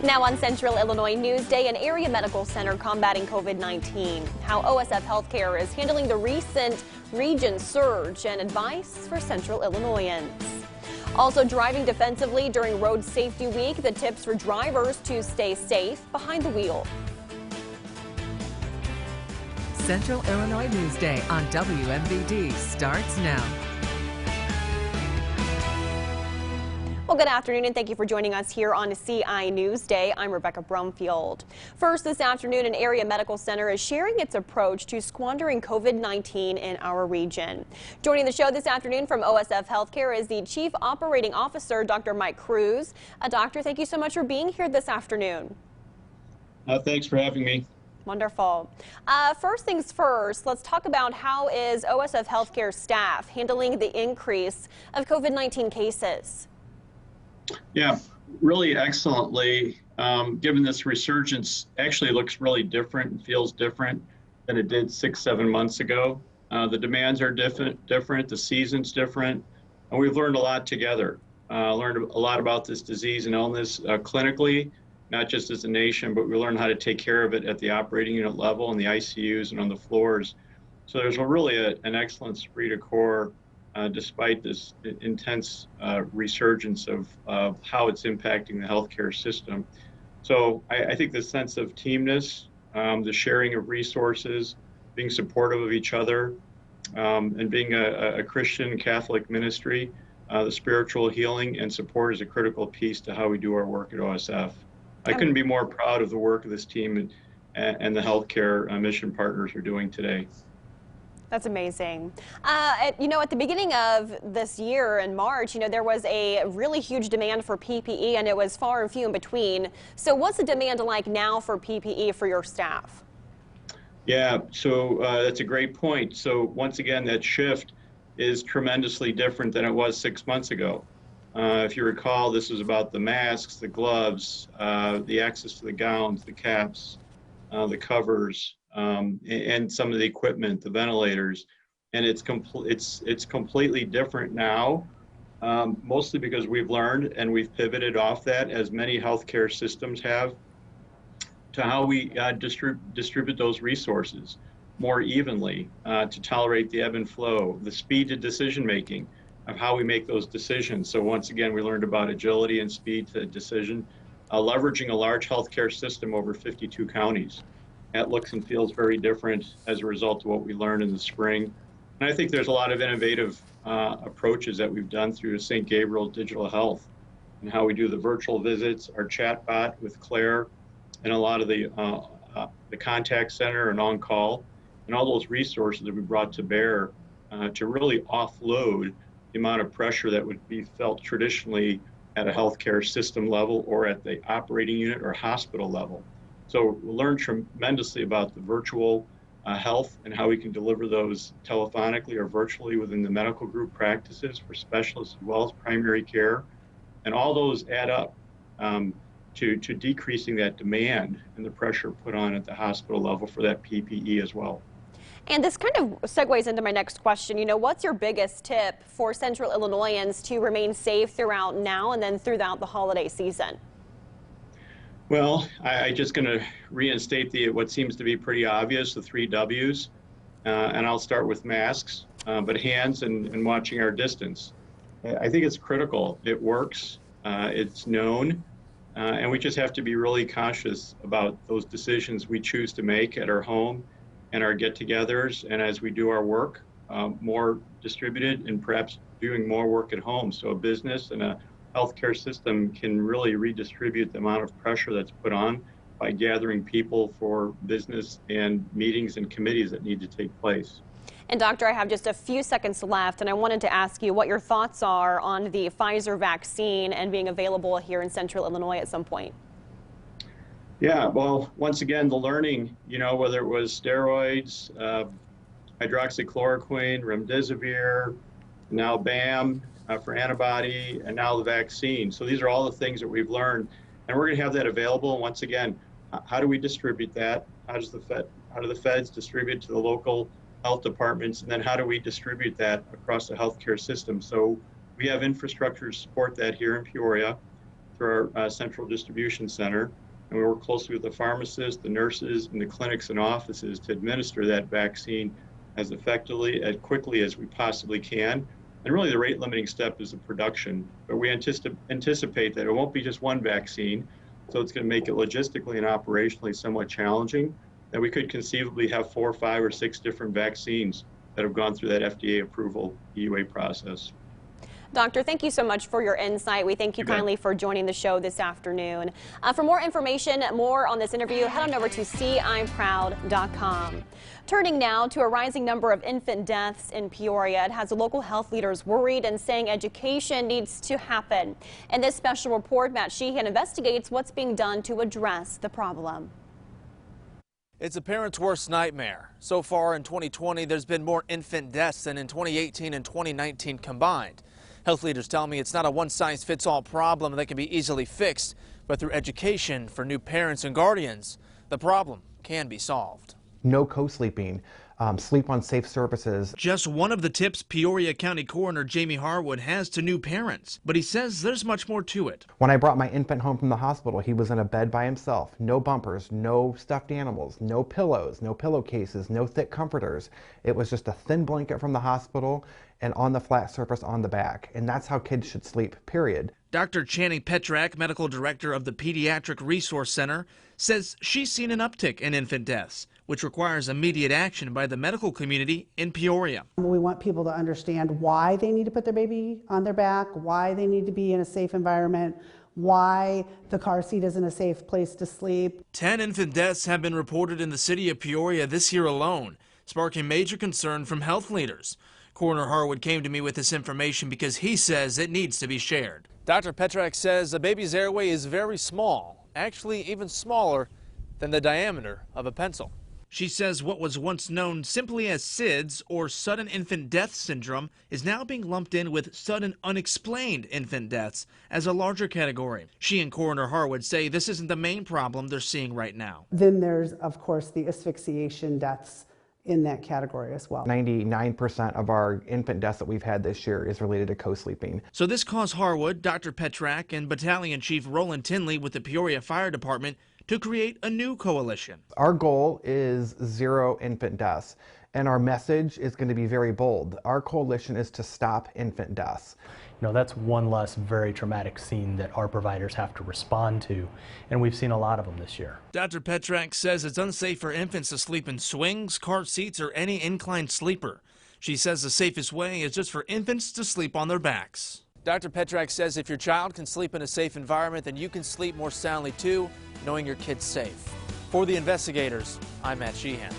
Now on Central Illinois News Day, an area medical center combating COVID-19. How OSF Healthcare is handling the recent region surge and advice for Central Illinoisans. Also driving defensively during Road Safety Week, the tips for drivers to stay safe behind the wheel. Central Illinois News Day on WMVD starts now. Well, good afternoon and thank you for joining us here on CI News Day. I'm Rebecca Brumfield. First this afternoon, an area medical center is sharing its approach to squandering COVID-19 in our region. Joining the show this afternoon from OSF Healthcare is the Chief Operating Officer, Dr. Mike Cruz. Doctor, thank you so much for being here this afternoon. Thanks for having me. Wonderful. First things first, let's talk about how is OSF Healthcare staff handling the increase of COVID-19 cases? Yeah, really excellently. Given this resurgence actually looks really different and feels different than it did 6-7 months ago. The demands are different, the season's different, and we've learned a lot together. Learned a lot about this disease and illness clinically, not just as a nation, but we learned how to take care of it at the operating unit level in the ICUs and on the floors. So there's really an excellent esprit de corps despite this intense resurgence of how it's impacting the healthcare system. So I think the sense of teamness, the sharing of resources, being supportive of each other, and being a Christian Catholic ministry, the spiritual healing and support is a critical piece to how we do our work at OSF. I couldn't be more proud of the work of this team and the healthcare mission partners are doing today. That's amazing. At the beginning of this year in March, there was a really huge demand for PPE and it was far and few in between. So what's the demand like now for PPE for your staff? Yeah, so that's a great point. So once again, that shift is tremendously different than it was 6 months ago. If you recall, this was about the masks, the gloves, the access to the gowns, the caps, the covers, and some of the equipment, the ventilators, and it's completely different now, mostly because we've learned and we've pivoted off that, as many healthcare systems have, to how we distribute those resources more evenly to tolerate the ebb and flow, the speed to decision making of how we make those decisions. So once again, we learned about agility and speed to decision, leveraging a large healthcare system over 52 counties. That looks and feels very different as a result of what we learned in the spring. And I think there's a lot of innovative approaches that we've done through St. Gabriel Digital Health and how we do the virtual visits, our chat bot with Claire, and a lot of the contact center and on-call, and all those resources that we brought to bear to really offload the amount of pressure that would be felt traditionally at a healthcare system level or at the operating unit or hospital level. So we learned tremendously about the virtual health and how we can deliver those telephonically or virtually within the medical group practices for specialists as well as primary care. And all those add up to decreasing that demand and the pressure put on at the hospital level for that PPE as well. And this kind of segues into my next question. What's your biggest tip for Central Illinoisans to remain safe throughout now and then throughout the holiday season? Well, I'm just going to reinstate what seems to be pretty obvious, the 3 W's, and I'll start with masks, but hands and watching our distance. I think it's critical. It works, it's known, and we just have to be really conscious about those decisions we choose to make at our home and our get-togethers, and as we do our work, more distributed and perhaps doing more work at home. So a business and a healthcare system can really redistribute the amount of pressure that's put on by gathering people for business and meetings and committees that need to take place. And Doctor, I have just a few seconds left, and I wanted to ask you what your thoughts are on the Pfizer vaccine and being available here in Central Illinois at some point. Yeah, well, once again, the learning, whether it was steroids, hydroxychloroquine, remdesivir, now BAM, for antibody, and now the vaccine. So these are all the things that we've learned, and we're going to have that available. Once again, how do we distribute that? How do the feds distribute to the local health departments, and then how do we distribute that across the healthcare system? So we have infrastructure to support that here in Peoria. through our central distribution center, and we work closely with the pharmacists, the nurses, and the clinics and offices to administer that vaccine as effectively, as quickly as we possibly can. And really the rate limiting step is the production, but we anticipate that it won't be just one vaccine, so it's going to make it logistically and operationally somewhat challenging, that we could conceivably have 4, 5, or 6 different vaccines that have gone through that FDA approval EUA process. Doctor, thank you so much for your insight. We thank you kindly for joining the show this afternoon. For more information, more on this interview, head on over to CI'mProud.com. Turning now to a rising number of infant deaths in Peoria. It has local health leaders worried and saying education needs to happen. In this special report, Matt Sheehan investigates what's being done to address the problem. It's a parent's worst nightmare. So far in 2020, there's been more infant deaths than in 2018 and 2019 combined. Health leaders tell me it's not a one-size-fits-all problem that can be easily fixed, but through education for new parents and guardians, the problem can be solved. No co-sleeping, sleep on safe surfaces. Just one of the tips Peoria County Coroner Jamie Harwood has to new parents, but he says there's much more to it. When I brought my infant home from the hospital, he was in a bed by himself. No bumpers, no stuffed animals, no pillows, no pillowcases, no thick comforters. It was just a thin blanket from the hospital and on the flat surface on the back. And that's how kids should sleep, period. Dr. Channing Petrak, medical director of the Pediatric Resource Center, says she's seen an uptick in infant deaths, which requires immediate action by the medical community in Peoria. We want people to understand why they need to put their baby on their back, why they need to be in a safe environment, why the car seat isn't a safe place to sleep. 10 infant deaths have been reported in the city of Peoria this year alone, sparking major concern from health leaders. Coroner Harwood came to me with this information because he says it needs to be shared. Dr. Petrak says a baby's airway is very small, actually even smaller than the diameter of a pencil. She says what was once known simply as SIDS, or sudden infant death syndrome, is now being lumped in with sudden unexplained infant deaths as a larger category. She and Coroner Harwood say this isn't the main problem they're seeing right now. Then there's, of course, the asphyxiation deaths in that category as well. 99% of our infant deaths that we've had this year is related to co-sleeping. So this caused Harwood, Dr. Petrak, and Battalion Chief Roland Tinley with the Peoria Fire Department to create a new coalition. Our goal is 0 infant deaths, and our message is going to be very bold. Our coalition is to stop infant deaths. You know, that's one less very traumatic scene that our providers have to respond to, and we've seen a lot of them this year. Dr. Petrak says it's unsafe for infants to sleep in swings, car seats, or any inclined sleeper. She says the safest way is just for infants to sleep on their backs. Dr. Petrak says if your child can sleep in a safe environment, then you can sleep more soundly too, knowing your kid's safe. For the investigators, I'm Matt Sheehan.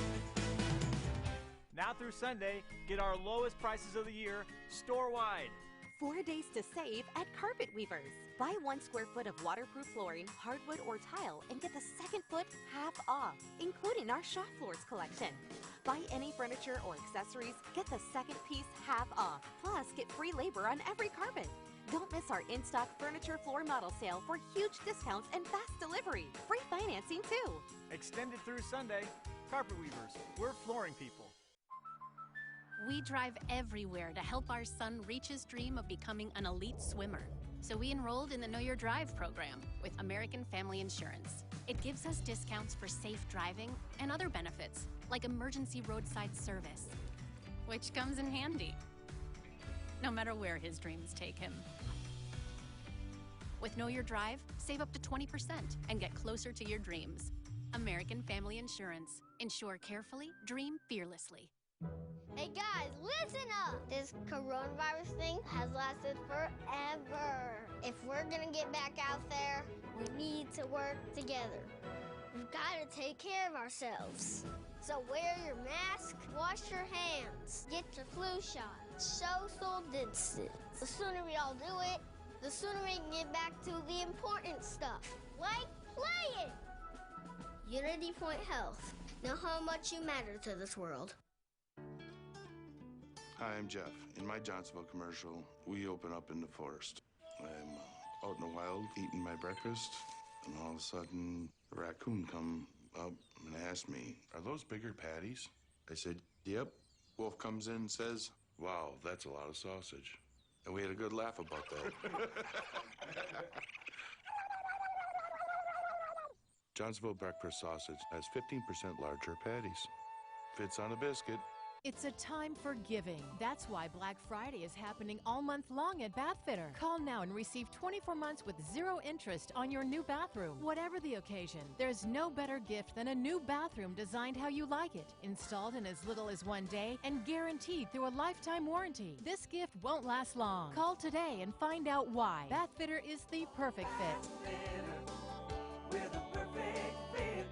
Now through Sunday, get our lowest prices of the year store-wide. 4 days to save at Carpet Weavers. Buy 1 square foot of waterproof flooring, hardwood or tile, and get the second foot half off, including our shop floors collection. Buy any furniture or accessories, get the second piece half off. Plus, get free labor on every carpet. Don't miss our in-stock furniture floor model sale for huge discounts and fast delivery. Free financing too. Extended through Sunday. Carpet Weavers, we're flooring people. We drive everywhere to help our son reach his dream of becoming an elite swimmer. So we enrolled in the Know Your Drive program with American Family Insurance. It gives us discounts for safe driving and other benefits, like emergency roadside service, which comes in handy, no matter where his dreams take him. With Know Your Drive, save up to 20% and get closer to your dreams. American Family Insurance. Insure carefully, dream fearlessly. Hey guys, listen up! This coronavirus thing has lasted forever. If we're gonna get back out there, we need to work together. We've gotta take care of ourselves. So wear your mask, wash your hands, get your flu shot, social distance. The sooner we all do it, the sooner we can get back to the important stuff, like playing. Unity Point Health. Know how much you matter to this world. Hi, I'm Jeff. In my Johnsonville commercial, we open up in the forest. I'm out in the wild eating my breakfast, and all of a sudden, a raccoon come up and asked me, "Are those bigger patties?" I said, "Yep." Wolf comes in and says, "Wow, that's a lot of sausage." And we had a good laugh about that. Johnsonville breakfast sausage has 15% larger patties. Fits on a biscuit. It's a time for giving. That's why Black Friday is happening all month long at Bathfitter. Call now and receive 24 months with 0 interest on your new bathroom. Whatever the occasion, there's no better gift than a new bathroom designed how you like it, installed in as little as 1 day, and guaranteed through a lifetime warranty. This gift won't last long. Call today and find out why. Bathfitter is the perfect fit. We're the perfect fit.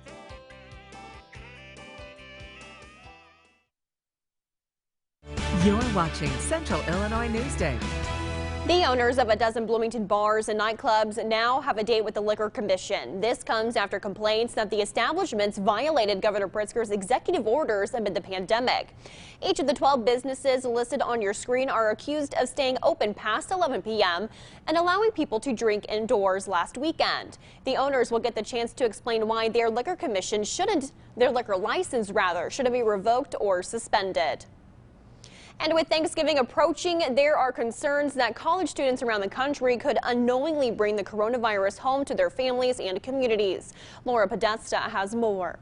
You're watching Central Illinois Newsday. The owners of a dozen Bloomington bars and nightclubs now have a date with the Liquor Commission. This comes after complaints that the establishments violated Governor Pritzker's executive orders amid the pandemic. Each of the 12 businesses listed on your screen are accused of staying open past 11 p.m. and allowing people to drink indoors last weekend. The owners will get the chance to explain why their liquor license should be revoked or suspended. And with Thanksgiving approaching, there are concerns that college students around the country could unknowingly bring the coronavirus home to their families and communities. Laura Podesta has more.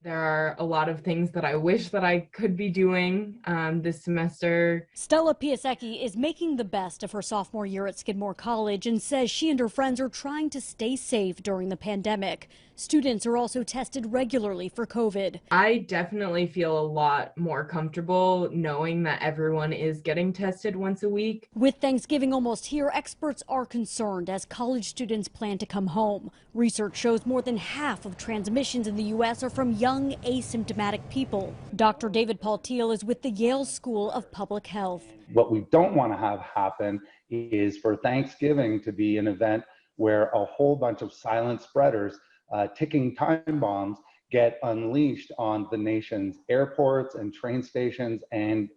There are a lot of things that I wish that I could be doing this semester. Stella Piasecki is making the best of her sophomore year at Skidmore College and says she and her friends are trying to stay safe during the pandemic. Students are also tested regularly for COVID. I definitely feel a lot more comfortable knowing that everyone is getting tested once a week. With Thanksgiving almost here, experts are concerned as college students plan to come home. Research shows more than half of transmissions in the U.S. are from young, asymptomatic people. Dr. David Paul-Thiel is with the Yale School of Public Health. What we don't want to have happen is for Thanksgiving to be an event where a whole bunch of silent spreaders, ticking time bombs, get unleashed on the nation's airports and train stations and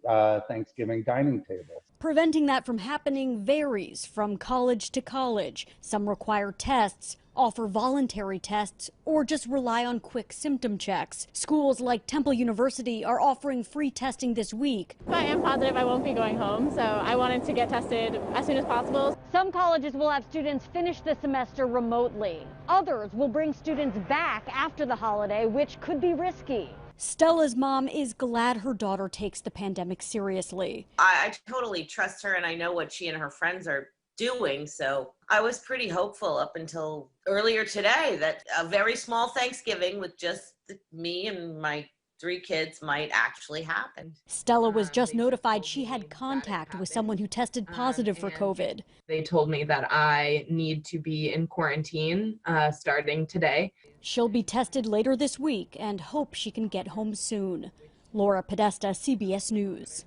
Thanksgiving dining tables. Preventing that from happening varies from college to college. Some require tests, offer voluntary tests, or just rely on quick symptom checks. Schools like Temple University are offering free testing this week. If I am positive, I won't be going home, so I wanted to get tested as soon as possible. Some colleges will have students finish the semester remotely. Others will bring students back after the holiday, which could be risky. Stella's mom is glad her daughter takes the pandemic seriously. I totally trust her, and I know what she and her friends are doing, so I was pretty hopeful up until earlier today that a very small Thanksgiving with just me and my 3 kids might actually happen. Stella was just notified she had contact with someone who tested positive for COVID. They told me that I need to be in quarantine starting today. She'll be tested later this week and hope she can get home soon. Laura Podesta, CBS News.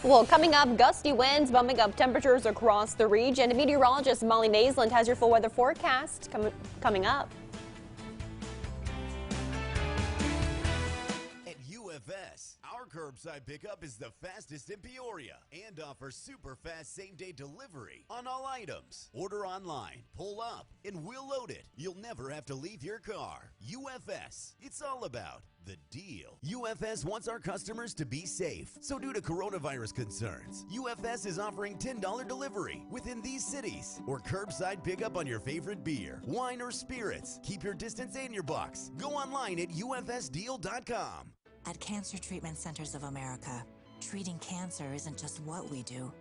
Well, coming up, gusty winds bumping up temperatures across the region. Meteorologist Molly Naisland has your full weather forecast coming up. At UFS, our curbside pickup is the fastest in Peoria and offers super fast same-day delivery on all items. Order online, pull up, and we'll load it. You'll never have to leave your car. UFS, it's all about the deal. UFS wants our customers to be safe. So due to coronavirus concerns, UFS is offering $10 delivery within these cities or curbside pickup on your favorite beer, wine, or spirits. Keep your distance and your bucks. Go online at ufsdeal.com. At Cancer Treatment Centers of America, treating cancer isn't just what we do,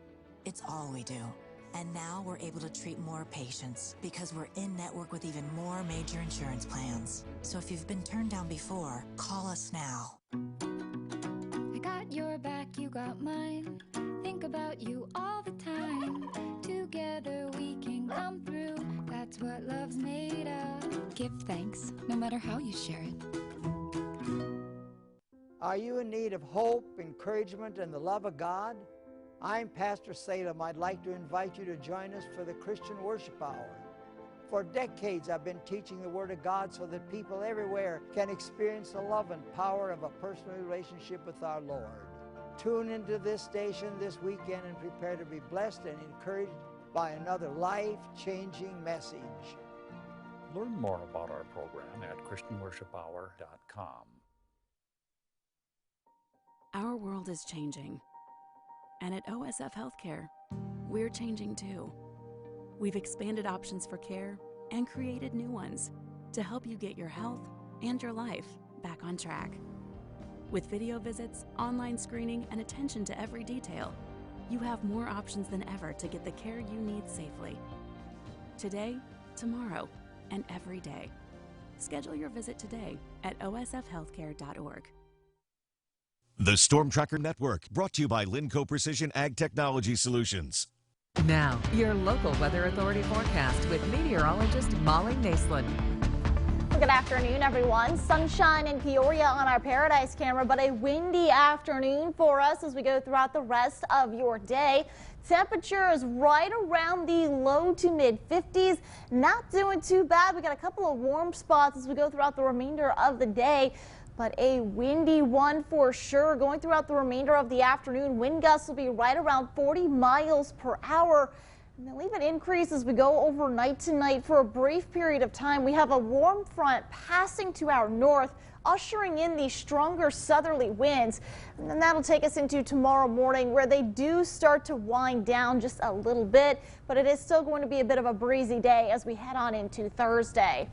it's all we do. And now we're able to treat more patients because we're in network with even more major insurance plans. So if you've been turned down before, call us now. I got your back, you got mine. Think about you all the time. Together we can come through. That's what love's made of. Give thanks, no matter how you share it. Are you in need of hope, encouragement, and the love of God? I'm Pastor Salem. I'd like to invite you to join us for the Christian Worship Hour. For decades, I've been teaching the Word of God so that people everywhere can experience the love and power of a personal relationship with our Lord. Tune into this station this weekend and prepare to be blessed and encouraged by another life-changing message. Learn more about our program at ChristianWorshipHour.com. Our world is changing. And at OSF Healthcare, we're changing too. We've expanded options for care and created new ones to help you get your health and your life back on track. With video visits, online screening, and attention to every detail, you have more options than ever to get the care you need safely. Today, tomorrow, and every day. Schedule your visit today at osfhealthcare.org. The Storm Tracker Network, brought to you by Linco Precision Ag Technology Solutions. Now, your local weather authority forecast with meteorologist Molly Naslund. Good afternoon, everyone. Sunshine in Peoria on our Paradise camera, but a windy afternoon for us as we go throughout the rest of your day. Temperature is right around the low to mid 50s. Not doing too bad. We got a couple of warm spots as we go throughout the remainder of the day, but a windy one for sure going throughout the remainder of the afternoon. Wind gusts will be right around 40 miles per hour. And they'll even increase as we go overnight tonight for a brief period of time. We have a warm front passing to our north, ushering in the stronger southerly winds. And then that'll take us into tomorrow morning, where they do start to wind down just a little bit. But it is still going to be a bit of a breezy day as we head on into Thursday.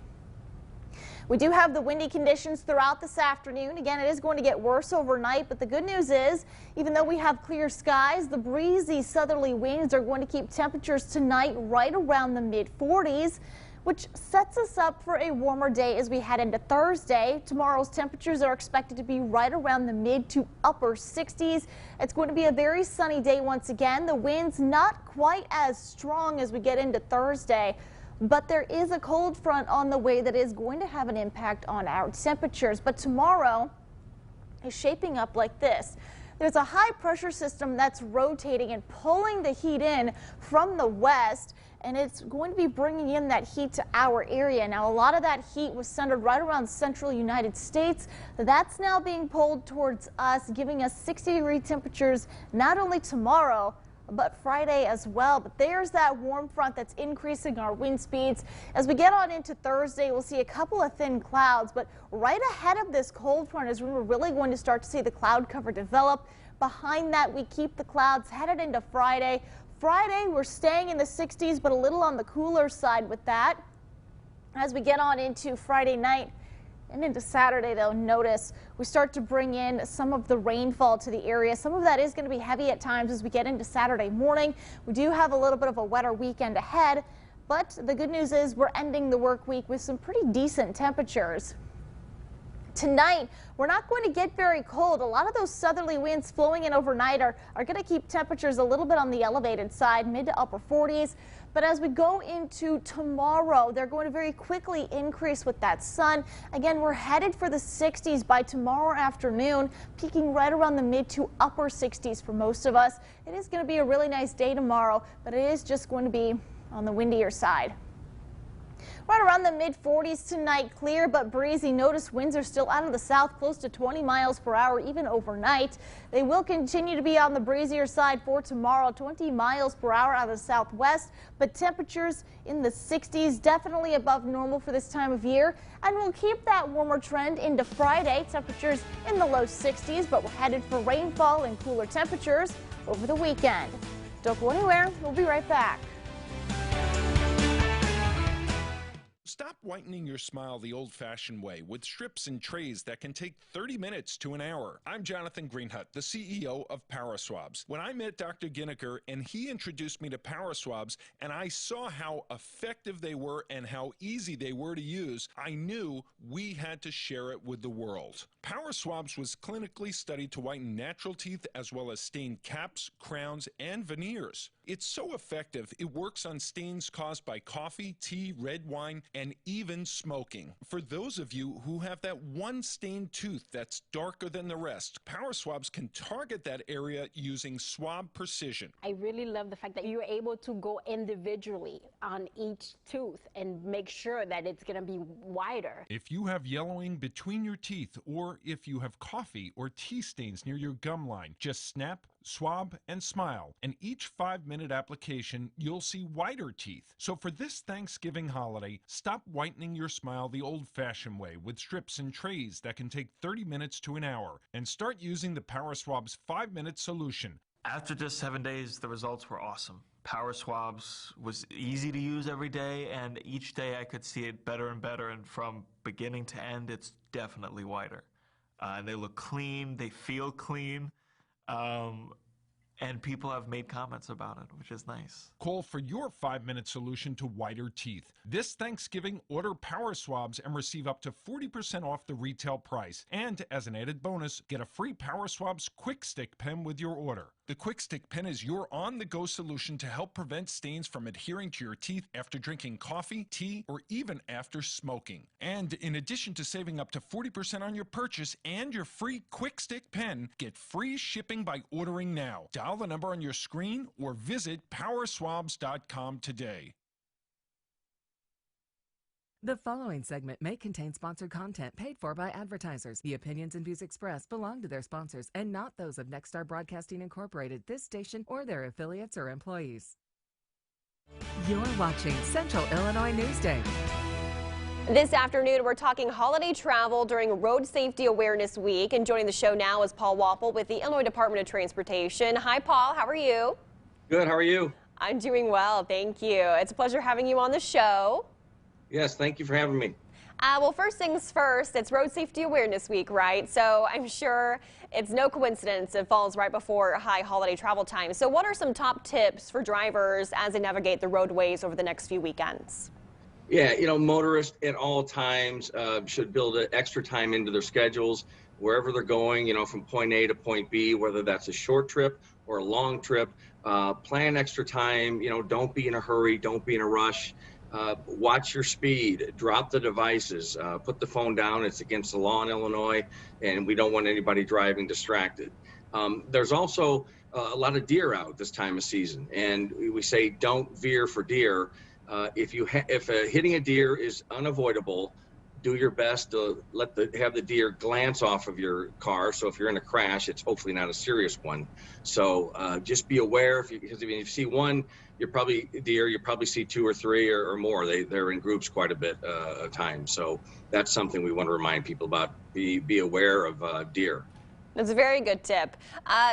We do have the windy conditions throughout this afternoon. Again, it is going to get worse overnight, but the good news is, even though we have clear skies, the breezy southerly winds are going to keep temperatures tonight right around the mid 40s, which sets us up for a warmer day as we head into Thursday. Tomorrow's temperatures are expected to be right around the mid to upper 60s. It's going to be a very sunny day once again. The winds not quite as strong as we get into Thursday, but there is a cold front on the way that is going to have an impact on our temperatures. But tomorrow is shaping up like this. There's a high pressure system that's rotating and pulling the heat in from the west, and it's going to be bringing in that heat to our area. Now, a lot of that heat was centered right around central United States. That's now being pulled towards us, giving us 60-degree temperatures not only tomorrow, but Friday as well. But there's that warm front that's increasing our wind speeds. As we get on into Thursday, we'll see a couple of thin clouds, but right ahead of this cold front is when we're really going to start to see the cloud cover develop. Behind that, we keep the clouds headed into Friday. Friday, we're staying in the 60s, but a little on the cooler side with that. As we get on into Friday night and into Saturday, though, notice we start to bring in some of the rainfall to the area. Some of that is going to be heavy at times as we get into Saturday morning. We do have a little bit of a wetter weekend ahead, but the good news is we're ending the work week with some pretty decent temperatures. Tonight, we're not going to get very cold. A lot of those southerly winds flowing in overnight are going to keep temperatures a little bit on the elevated side, mid to upper 40s. But as we go into tomorrow, they're going to very quickly increase with that sun. Again, we're headed for the 60s by tomorrow afternoon, peaking right around the mid to upper 60s for most of us. It is going to be a really nice day tomorrow, but it is just going to be on the windier side. Right around the mid 40s tonight, clear but breezy. Notice winds are still out of the south, close to 20 miles per hour, even overnight. They will continue to be on the breezier side for tomorrow, 20 miles per hour out of the southwest, but temperatures in the 60s, definitely above normal for this time of year. And we'll keep that warmer trend into Friday. Temperatures in the low 60s, but we're headed for rainfall and cooler temperatures over the weekend. Don't go anywhere. We'll be right back. Stop whitening your smile the old-fashioned way with strips and trays that can take 30 minutes to an hour. I'm Jonathan Greenhut, the CEO of PowerSwabs. When I met Dr. Ginniker and he introduced me to PowerSwabs and I saw how effective they were and how easy they were to use, I knew we had to share it with the world. PowerSwabs was clinically studied to whiten natural teeth as well as stain caps, crowns, and veneers. It's so effective, it works on stains caused by coffee, tea, red wine, and even smoking. For those of you who have that one stained tooth that's darker than the rest, PowerSwabs can target that area using swab precision. I really love the fact that you're able to go individually on each tooth and make sure that it's going to be wider. If you have yellowing between your teeth, or if you have coffee or tea stains near your gum line, just snap, swab, and smile, and each 5-minute application you'll see whiter teeth. So for this Thanksgiving holiday, stop whitening your smile the old-fashioned way with strips and trays that can take 30 minutes to an hour, and start using the PowerSwabs 5-minute solution. After just 7 days, the results were awesome. Power Swabs was easy to use every day, and each day I could see it better and better, and from beginning to end, it's definitely whiter. And they look clean, they feel clean, and people have made comments about it, which is nice. Call for your 5-minute solution to whiter teeth. This Thanksgiving, order Power Swabs and receive up to 40% off the retail price. And as an added bonus, get a free Power Swabs Quick Stick pen with your order. The Quick Stick pen is your on-the-go solution to help prevent stains from adhering to your teeth after drinking coffee, tea, or even after smoking. And in addition to saving up to 40% on your purchase and your free Quick Stick pen, get free shipping by ordering now. Dial the number on your screen or visit powerswabs.com today. The following segment may contain sponsored content paid for by advertisers. The opinions and views expressed belong to their sponsors and not those of Nexstar Broadcasting Incorporated, this station, or their affiliates or employees. You're watching Central Illinois News Day. This afternoon, we're talking holiday travel during Road Safety Awareness Week. And joining the show now is Paul Wapple with the Illinois Department of Transportation. Hi, Paul. How are you? Good. How are you? I'm doing well. Thank you. It's a pleasure having you on the show. Yes, thank you for having me. Well, first things first, it's Road Safety Awareness Week, right? So I'm sure it's no coincidence it falls right before high holiday travel time. So what are some top tips for drivers as they navigate the roadways over the next few weekends? Yeah, motorists at all times should build extra time into their schedules wherever they're going, from point A to point B, whether that's a short trip or a long trip. Plan extra time, don't be in a hurry, don't be in a rush. Watch your speed, drop the devices, put the phone down. It's against the law in Illinois, and we don't want anybody driving distracted. There's also a lot of deer out this time of season, and we say don't veer for deer. If hitting a deer is unavoidable, do your best to have the deer glance off of your car. So if you're in a crash, it's hopefully not a serious one. So just be aware, because if you see one, you probably see 2 or 3 or more. They're in groups quite a bit of time. So that's something we want to remind people about. Be aware of deer. That's a very good tip.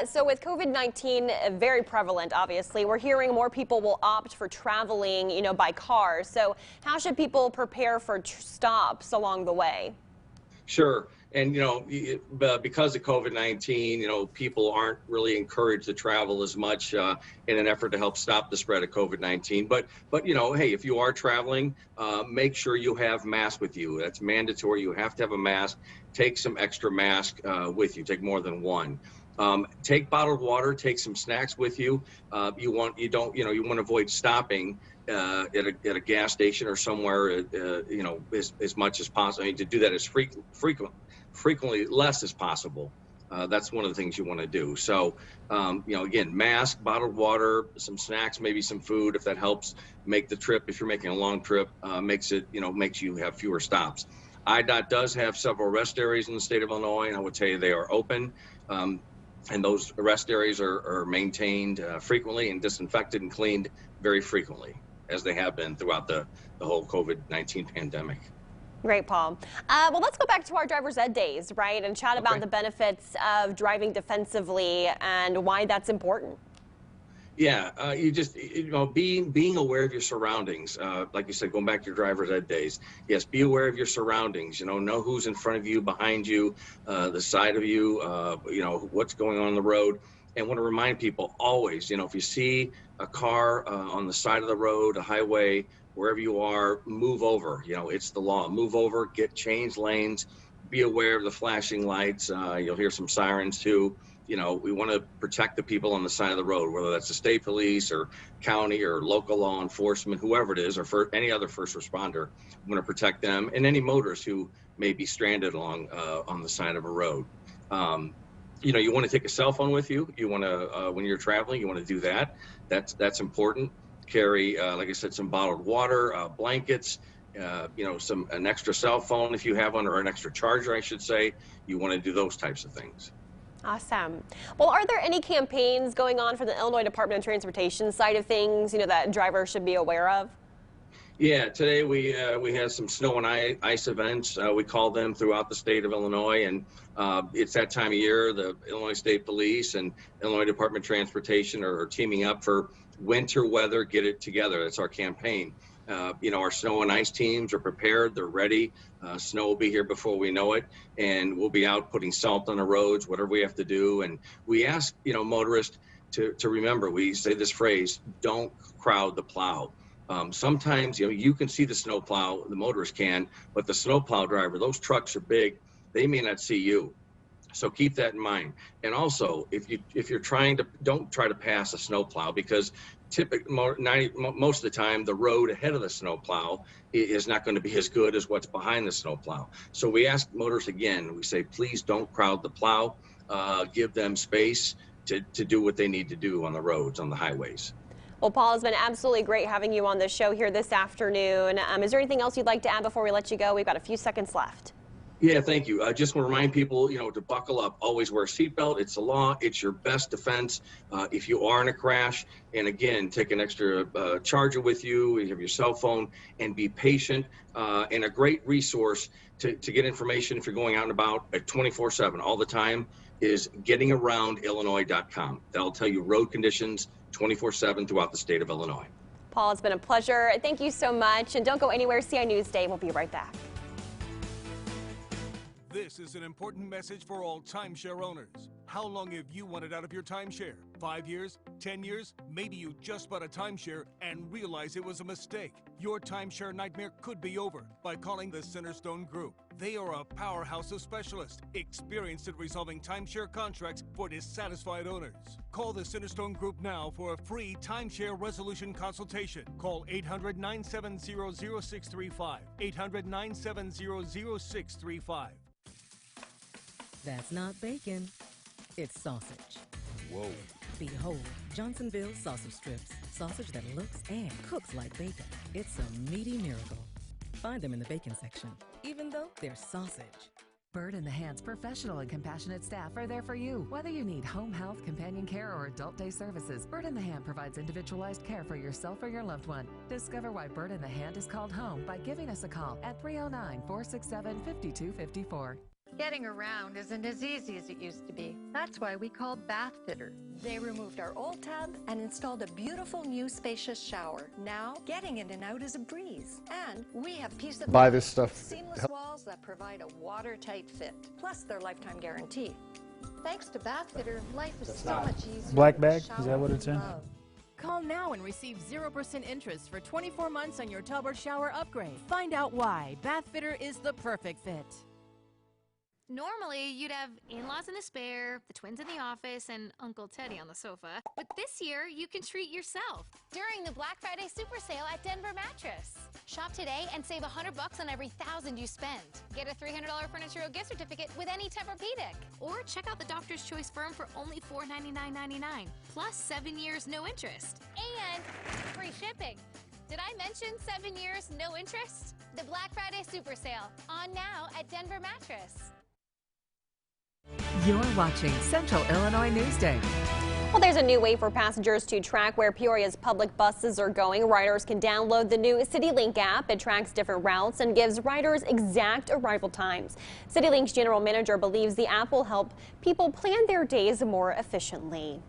So with COVID-19 very prevalent, obviously, we're hearing more people will opt for traveling, by car. So how should people prepare for stops along the way? Sure. And, because of COVID-19, people aren't really encouraged to travel as much in an effort to help stop the spread of COVID-19. But hey, if you are traveling, make sure you have masks with you. That's mandatory. You have to have a mask. Take some extra mask with you. Take more than one. Take bottled water. Take some snacks with you. You want to avoid stopping at a gas station or somewhere, as much as possible. I mean, to do that as frequently less as possible. That's one of the things you want to do. So, again, mask, bottled water, some snacks, maybe some food, if that helps make the trip. If you're making a long trip, makes you have fewer stops. IDOT does have several rest areas in the state of Illinois, and I would tell you they are open. And those rest areas are maintained frequently and disinfected and cleaned very frequently, as they have been throughout the whole COVID-19 pandemic. Great, Paul. Well, let's go back to our driver's ed days, right, and chat about the benefits of driving defensively and why that's important. Yeah, being aware of your surroundings. Like you said, going back to your driver's ed days. Yes, be aware of your surroundings. Know who's in front of you, behind you, the side of you. What's going on the road. And want to remind people always, if you see a car on the side of the road, a highway, wherever you are, move over. It's the law. Move over. Change lanes. Be aware of the flashing lights. You'll hear some sirens too. We want to protect the people on the side of the road, whether that's the state police or county or local law enforcement, whoever it is, or for any other first responder. We want to protect them and any motorists who may be stranded along on the side of a road. You want to take a cell phone with you. You want to, when you're traveling, you want to do that. That's important. Carry, like I said, some bottled water, blankets, an extra cell phone if you have one, or an extra charger, I should say. You want to do those types of things. Awesome. Well, are there any campaigns going on for the Illinois Department of Transportation side of things, that drivers should be aware of? Yeah, today we had some snow and ice events. We call them throughout the state of Illinois, and it's that time of year. The Illinois State Police and Illinois Department of Transportation are teaming up for winter weather. Get it together. That's our campaign. Our snow and ice teams are prepared. They're ready. Snow will be here before we know it, and we'll be out putting salt on the roads, whatever we have to do. And we ask motorists to remember. We say this phrase: "Don't crowd the plow." Sometimes, you can see the snow plow, the motorist can, but the snow plow driver, those trucks are big, they may not see you. So keep that in mind. And also, if you're don't try to pass a snow plow, because most of the time, the road ahead of the snow plow is not going to be as good as what's behind the snow plow. So we ask motorists again, we say, please don't crowd the plow, give them space to do what they need to do on the roads, on the highways. Well, Paul, it's been absolutely great having you on the show here this afternoon. Is there anything else you'd like to add before we let you go? We've got a few seconds left. Yeah, thank you. I just want to remind people, to buckle up. Always wear a seatbelt. It's a law. It's your best defense if you are in a crash. And again, take an extra charger with you. You have your cell phone, and be patient. And a great resource to get information if you're going out and about at 24/7 all the time is gettingaroundillinois.com. That'll tell you road conditions 24/7 throughout the state of Illinois. Paul, it's been a pleasure. Thank you so much. And don't go anywhere. CI News Day. We'll be right back. This is an important message for all timeshare owners. How long have you wanted out of your timeshare? 5 years? 10 years? Maybe you just bought a timeshare and realized it was a mistake. Your timeshare nightmare could be over by calling the Centerstone Group. They are a powerhouse of specialists, experienced at resolving timeshare contracts for dissatisfied owners. Call the Centerstone Group now for a free timeshare resolution consultation. Call 800-970-0635. 800-970-0635. That's not bacon, it's sausage. Whoa. Behold, Johnsonville sausage strips. Sausage that looks and cooks like bacon. It's a meaty miracle. Find them in the bacon section, even though they're sausage. Bird in the Hand's professional and compassionate staff are there for you. Whether you need home health, companion care, or adult day services, Bird in the Hand provides individualized care for yourself or your loved one. Discover why Bird in the Hand is called home by giving us a call at 309-467-5254. Getting around isn't as easy as it used to be. That's why we called Bath Fitter. They removed our old tub and installed a beautiful new spacious shower. Now, getting in and out is a breeze. And we have peace of Buy mind. this stuff. Seamless walls that provide a watertight fit, plus their lifetime guarantee. Thanks to Bath Fitter, life is so much easier. Black bag? Is that what it's in? Call now and receive 0% interest for 24 months on your tub or shower upgrade. Find out why Bath Fitter is the perfect fit. Normally, you'd have in-laws in the spare, the twins in the office, and Uncle Teddy on the sofa. But this year, you can treat yourself. During the Black Friday Super Sale at Denver Mattress. Shop today and save $100 on every $1,000 you spend. Get a $300 Furniture Row gift certificate with any Tempur-Pedic. Or check out the Doctor's Choice Firm for only $499.99, plus 7 years no interest. And free shipping. Did I mention 7 years no interest? The Black Friday Super Sale, on now at Denver Mattress. You're watching Central Illinois News Day. Well, there's a new way for passengers to track where Peoria's public buses are going. Riders can download the new CityLink app. It tracks different routes and gives riders exact arrival times. CityLink's general manager believes the app will help people plan their days more efficiently.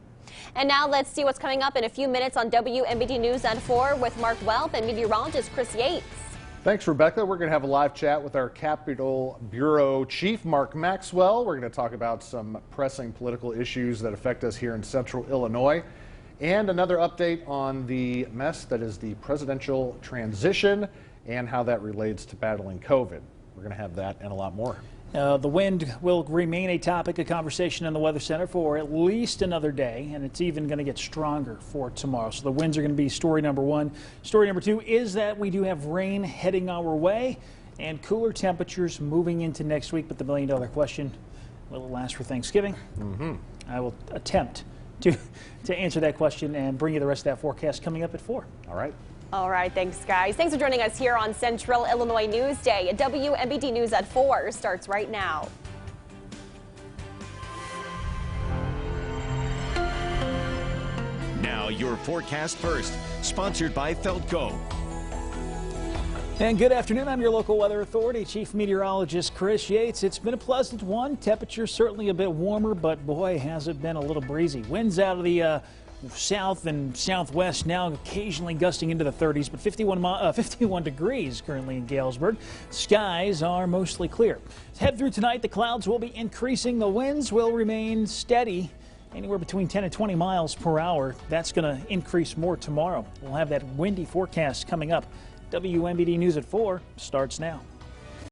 And now let's see what's coming up in a few minutes on WMBD News at 4 with Mark Welp and meteorologist Chris Yates. Thanks, Rebecca. We're going to have a live chat with our Capitol Bureau Chief, Mark Maxwell. We're going to talk about some pressing political issues that affect us here in Central Illinois. And another update on the mess that is the presidential transition and how that relates to battling COVID. We're going to have that and a lot more. The wind will remain a topic of conversation in the Weather Center for at least another day, and it's even going to get stronger for tomorrow. So the winds are going to be story number one. Story number two is that we do have rain heading our way and cooler temperatures moving into next week. But the million-dollar question, will it last for Thanksgiving? I will attempt to answer that question and bring you the rest of that forecast coming up at 4. All right. All right, thanks, guys. Thanks for joining us here on Central Illinois News Day. WMBD News at 4 starts right now. Now, your forecast first, sponsored by Feltco. And good afternoon. I'm your local weather authority, Chief Meteorologist Chris Yates. It's been a pleasant one. Temperature certainly a bit warmer, but boy, has it been a little breezy. Winds out of the south and southwest now occasionally gusting into the 30s, but 51 degrees currently in Galesburg. Skies are mostly clear. Head through tonight, the clouds will be increasing. The winds will remain steady, anywhere between 10 and 20 miles per hour. That's going to increase more tomorrow. We'll have that windy forecast coming up. WMBD News at 4 starts now.